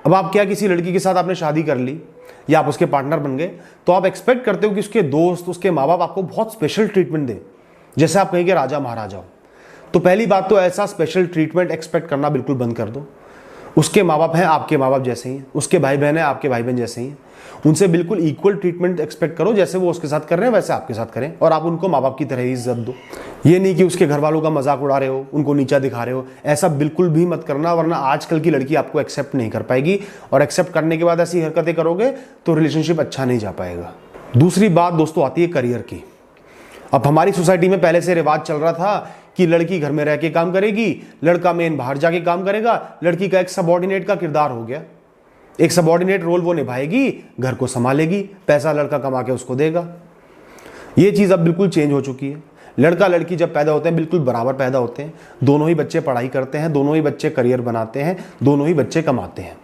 अब आप क्या, किसी लड़की के साथ आपने शादी कर ली या आप उसके पार्टनर बन गए, तो आप एक्सपेक्ट करते हो कि उसके दोस्त, उसके माँ बाप आपको बहुत स्पेशल ट्रीटमेंट दे, जैसे आप कहीं के राजा महाराजा हो। तो पहली बात तो ऐसा स्पेशल ट्रीटमेंट एक्सपेक्ट करना बिल्कुल बंद कर दो। उसके माँ बाप हैं आपके माँ बाप जैसे ही, उसके भाई बहन हैं आपके भाई बहन जैसे ही, उनसे बिल्कुल इक्वल ट्रीटमेंट एक्सपेक्ट करो, जैसे वो उसके साथ कर रहे हैं वैसे आपके साथ करें, और आप उनको माँ बाप की तरह ही इज्जत दो। ये नहीं कि उसके घर वालों का मजाक उड़ा रहे हो, उनको नीचा दिखा रहे हो, ऐसा बिल्कुल भी मत करना, वरना आजकल की लड़की आपको एक्सेप्ट नहीं कर पाएगी, और एक्सेप्ट करने के बाद ऐसी हरकतें करोगे तो रिलेशनशिप अच्छा नहीं जा पाएगा। दूसरी बात दोस्तों आती है करियर की। अब हमारी सोसाइटी में पहले से रिवाज चल रहा था कि लड़की घर में रह के काम करेगी, लड़का मेन बाहर जाके काम करेगा, लड़की का एक सबऑर्डिनेट का किरदार हो गया। एक सबऑर्डिनेट रोल वो निभाएगी, घर को संभालेगी, पैसा लड़का कमा के उसको देगा। ये चीज़ अब बिल्कुल चेंज हो चुकी है। लड़का लड़की जब पैदा होते हैं बिल्कुल बराबर पैदा होते हैं, दोनों ही बच्चे पढ़ाई करते हैं, दोनों ही बच्चे करियर बनाते हैं, दोनों ही बच्चे कमाते हैं।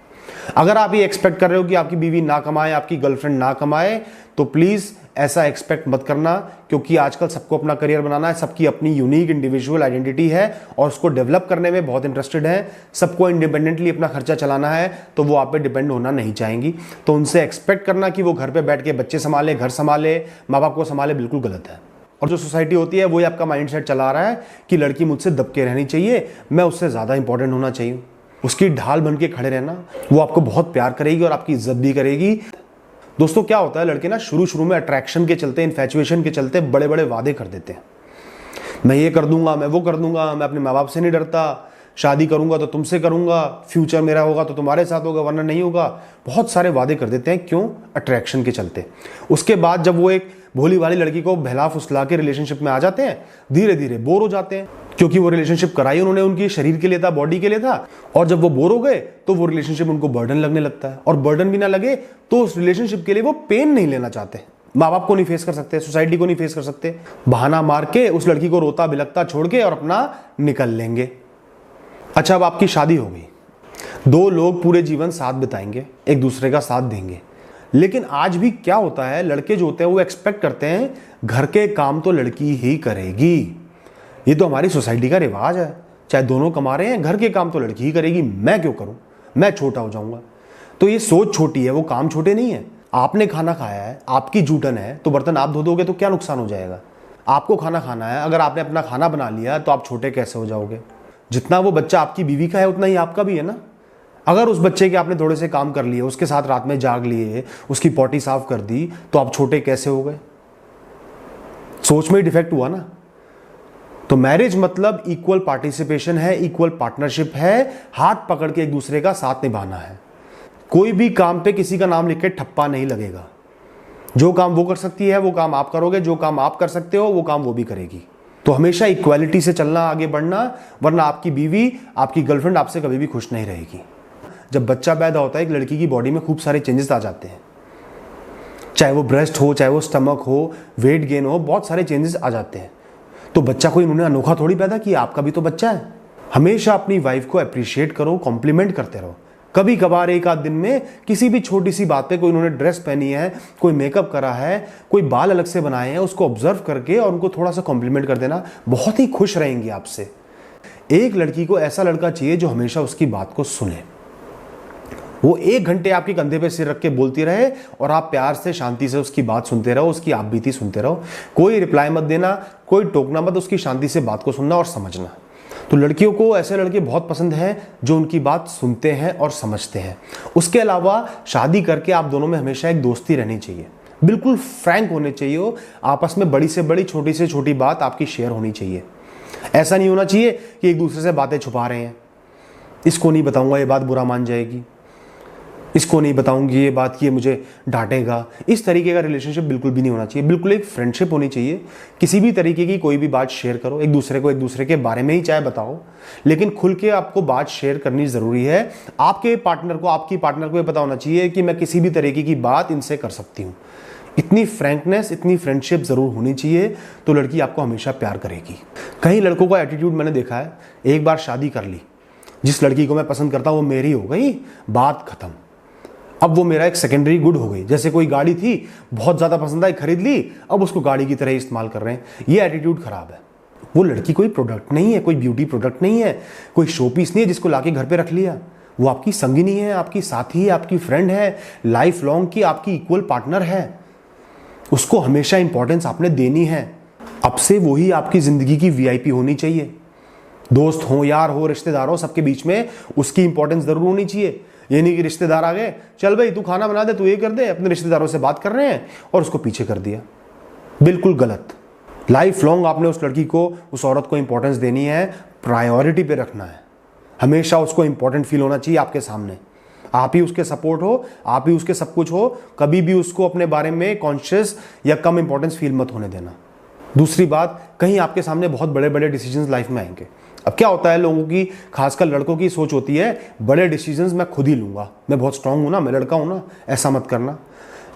अगर आप ये एक्सपेक्ट कर रहे हो कि आपकी बीवी ना कमाए, आपकी गर्लफ्रेंड ना कमाए, तो प्लीज़ ऐसा एक्सपेक्ट मत करना, क्योंकि आजकल सबको अपना करियर बनाना है, सबकी अपनी यूनिक इंडिविजुअल आइडेंटिटी है और उसको डेवलप करने में बहुत इंटरेस्टेड है, सबको इंडिपेंडेंटली अपना खर्चा चलाना है, तो वो आप पे डिपेंड होना नहीं चाहेंगी। तो उनसे एक्सपेक्ट करना कि वो घर पे बैठ के बच्चे संभाले, घर संभाले, माँ बाप को संभाले, बिल्कुल गलत है। और जो सोसाइटी होती है वही आपका माइंडसेट चला रहा है कि लड़की मुझसे दब के रहनी चाहिए, मैं उससे ज़्यादा इंपॉर्टेंट होना चाहिए, उसकी ढाल बन के खड़े रहना। वो आपको बहुत प्यार करेगी और आपकी इज्जत भी करेगी। दोस्तों क्या होता है, लड़के ना शुरू में अट्रैक्शन के चलते, इन्फैचुएशन के चलते बड़े बड़े वादे कर देते हैं। मैं ये कर दूंगा, मैं वो कर दूंगा, मैं अपने माँ बाप से नहीं डरता, शादी करूंगा तो तुमसे करूंगा, फ्यूचर मेरा होगा तो तुम्हारे साथ होगा वरना नहीं होगा। बहुत सारे वादे कर देते हैं, क्यों? अट्रैक्शन के चलते। उसके बाद जब वो एक भोली वाली लड़की को बहला फुसला के रिलेशनशिप में आ जाते हैं, धीरे धीरे बोर हो जाते हैं, क्योंकि वो रिलेशनशिप कराई उन्होंने उनकी शरीर के लिए था, बॉडी के लिए था, और जब वो बोर हो गए तो वो रिलेशनशिप उनको बर्डन लगने लगता है, और बर्डन भी ना लगे तो उस रिलेशनशिप के लिए वो पेन नहीं लेना चाहते। माँ बाप को नहीं फेस कर सकते, सोसाइटी को नहीं फेस कर सकते, बहाना मार के उस लड़की को रोता बिलकता छोड़ के और अपना निकल लेंगे। अच्छा, अब आपकी शादी हो गई, दो लोग पूरे जीवन साथ बिताएंगे, एक दूसरे का साथ देंगे, लेकिन आज भी क्या होता है, लड़के जो होते हैं वो एक्सपेक्ट करते हैं घर के काम तो लड़की ही करेगी। ये तो हमारी सोसाइटी का रिवाज है, चाहे दोनों कमा रहे हैं, घर के काम तो लड़की ही करेगी, मैं क्यों करूं, मैं छोटा हो जाऊंगा। तो ये सोच छोटी है, वो काम छोटे नहीं है। आपने खाना खाया है, आपकी जूठन है, तो बर्तन आप धो दोगे तो क्या नुकसान हो जाएगा? आपको खाना खाना है, अगर आपने अपना खाना बना लिया तो आप छोटे कैसे हो जाओगे? जितना वो बच्चा आपकी बीवी का है उतना ही आपका भी है ना। अगर उस बच्चे के आपने थोड़े से काम कर लिए, उसके साथ रात में जाग लिए, उसकी पॉटी साफ कर दी, तो आप छोटे कैसे हो गए? सोच में ही डिफेक्ट हुआ ना। तो मैरिज मतलब इक्वल पार्टिसिपेशन है, इक्वल पार्टनरशिप है, हाथ पकड़ के एक दूसरे का साथ निभाना है। कोई भी काम पे किसी का नाम लिख के ठप्पा नहीं लगेगा। जो काम वो कर सकती है वो काम आप करोगे, जो काम आप कर सकते हो वो काम वो भी करेगी। तो हमेशा इक्वालिटी से चलना, आगे बढ़ना, वरना आपकी बीवी, आपकी गर्लफ्रेंड आपसे कभी भी खुश नहीं रहेगी। जब बच्चा पैदा होता है एक लड़की की बॉडी में खूब सारे चेंजेस आ जाते हैं, चाहे वो ब्रेस्ट हो, चाहे वो स्टमक हो, वेट गेन हो, बहुत सारे चेंजेस आ जाते हैं। तो बच्चा कोई इन्होंने अनोखा थोड़ी पैदा किया, आपका भी तो बच्चा है। हमेशा अपनी वाइफ को अप्रिशिएट करो, कॉम्प्लीमेंट करते रहो। कभी कभार एक आध दिन में किसी भी छोटी सी बात पे, कोई उन्होंने ड्रेस पहनी है, कोई मेकअप करा है, कोई बाल अलग से बनाए हैं, उसको ऑब्जर्व करके और उनको थोड़ा सा कॉम्प्लीमेंट कर देना, बहुत ही खुश रहेंगी आपसे। एक लड़की को ऐसा लड़का चाहिए जो हमेशा उसकी बात को सुने, वो 1 घंटे आपके कंधे पे सिर रख के बोलती रहे और आप प्यार से शांति से उसकी बात सुनते रहो, उसकी आप बीती सुनते रहो। कोई रिप्लाई मत देना, कोई टोकना मत, उसकी शांति से बात को सुनना और समझना। तो लड़कियों को ऐसे लड़के बहुत पसंद हैं जो उनकी बात सुनते हैं और समझते हैं। उसके अलावा शादी करके आप दोनों में हमेशा एक दोस्ती रहनी चाहिए, बिल्कुल फ्रैंक होने चाहिए, आपस में बड़ी से बड़ी, छोटी से छोटी बात आपकी शेयर होनी चाहिए। ऐसा नहीं होना चाहिए कि एक दूसरे से बातें छुपा रहे हैं, इसको नहीं बताऊंगा ये बात बुरा मान जाएगी, इसको नहीं बताऊंगी ये बात कि ये मुझे डांटेगा। इस तरीके का रिलेशनशिप बिल्कुल भी नहीं होना चाहिए। बिल्कुल एक फ्रेंडशिप होनी चाहिए। किसी भी तरीके की कोई भी बात शेयर करो, एक दूसरे को एक दूसरे के बारे में ही चाहे बताओ, लेकिन खुल के आपको बात शेयर करनी जरूरी है। आपके पार्टनर को, आपकी पार्टनर को ये पता होना चाहिए कि मैं किसी भी तरीके की बात इनसे कर सकती हूँ। इतनी फ्रैंकनेस, इतनी फ्रेंडशिप जरूर होनी चाहिए, तो लड़की आपको हमेशा प्यार करेगी। कई लड़कों का एटीट्यूड मैंने देखा है, एक बार शादी कर ली, जिस लड़की को मैं पसंद करता हूँ वो मेरी हो गई, बात खत्म। अब वो मेरा एक सेकेंडरी गुड हो गई। जैसे कोई गाड़ी थी, बहुत ज़्यादा पसंद आई, खरीद ली, अब उसको गाड़ी की तरह ही इस्तेमाल कर रहे हैं। ये एटीट्यूड खराब है। वो लड़की कोई प्रोडक्ट नहीं है, कोई ब्यूटी प्रोडक्ट नहीं है, कोई शो पीस नहीं है जिसको लाके घर पे रख लिया। वो आपकी संगिनी है, आपकी साथी है, आपकी फ्रेंड है, लाइफ लॉन्ग की आपकी इक्वल पार्टनर है। उसको हमेशा इंपॉर्टेंस आपने देनी है। अब से वही आपकी जिंदगी की वीआईपी होनी चाहिए। दोस्त हो, यार हो, रिश्तेदार हो, सबके बीच में उसकी इंपॉर्टेंस जरूर होनी चाहिए। ये नहीं कि रिश्तेदार आ गए, चल भाई तू खाना बना दे, तू ये कर दे, अपने रिश्तेदारों से बात कर रहे हैं और उसको पीछे कर दिया। बिल्कुल गलत। लाइफ लॉन्ग आपने उस लड़की को, उस औरत को इंपॉर्टेंस देनी है, प्रायोरिटी पे रखना है। हमेशा उसको इंपॉर्टेंट फील होना चाहिए आपके सामने। आप ही उसके सपोर्ट हो, आप ही उसके सब कुछ हो। कभी भी उसको अपने बारे में कॉन्शियस या कम इंपॉर्टेंस फील मत होने देना। दूसरी बात, कहीं आपके सामने बहुत बड़े बड़े डिसीजंस लाइफ में आएंगे। अब क्या होता है, लोगों की, खासकर लड़कों की सोच होती है बड़े डिसीजंस मैं खुद ही लूंगा, मैं बहुत स्ट्रांग हूं ना, मैं लड़का हूं ना। ऐसा मत करना।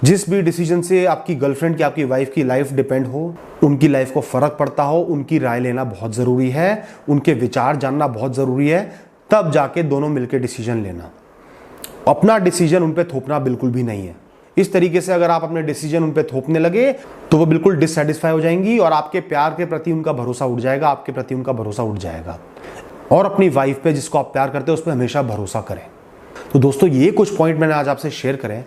जिस भी डिसीजन से आपकी गर्लफ्रेंड की, आपकी वाइफ की लाइफ डिपेंड हो, उनकी लाइफ को फर्क पड़ता हो, उनकी राय लेना बहुत जरूरी है, उनके विचार जानना बहुत जरूरी है, तब जाके दोनों मिलकर डिसीजन लेना। अपना डिसीजन उन पे थोपना बिल्कुल भी नहीं है। इस तरीके से अगर आप अपने डिसीजन उन पे थोपने लगे तो वो बिल्कुल डिससेटिस्फाई हो जाएंगी और आपके प्यार के प्रति उनका भरोसा उठ जाएगा, आपके प्रति उनका भरोसा उठ जाएगा। और अपनी वाइफ पे, जिसको आप प्यार करते हो, उस पर हमेशा भरोसा करें। तो दोस्तों, ये कुछ पॉइंट मैंने आज आपसे शेयर करें।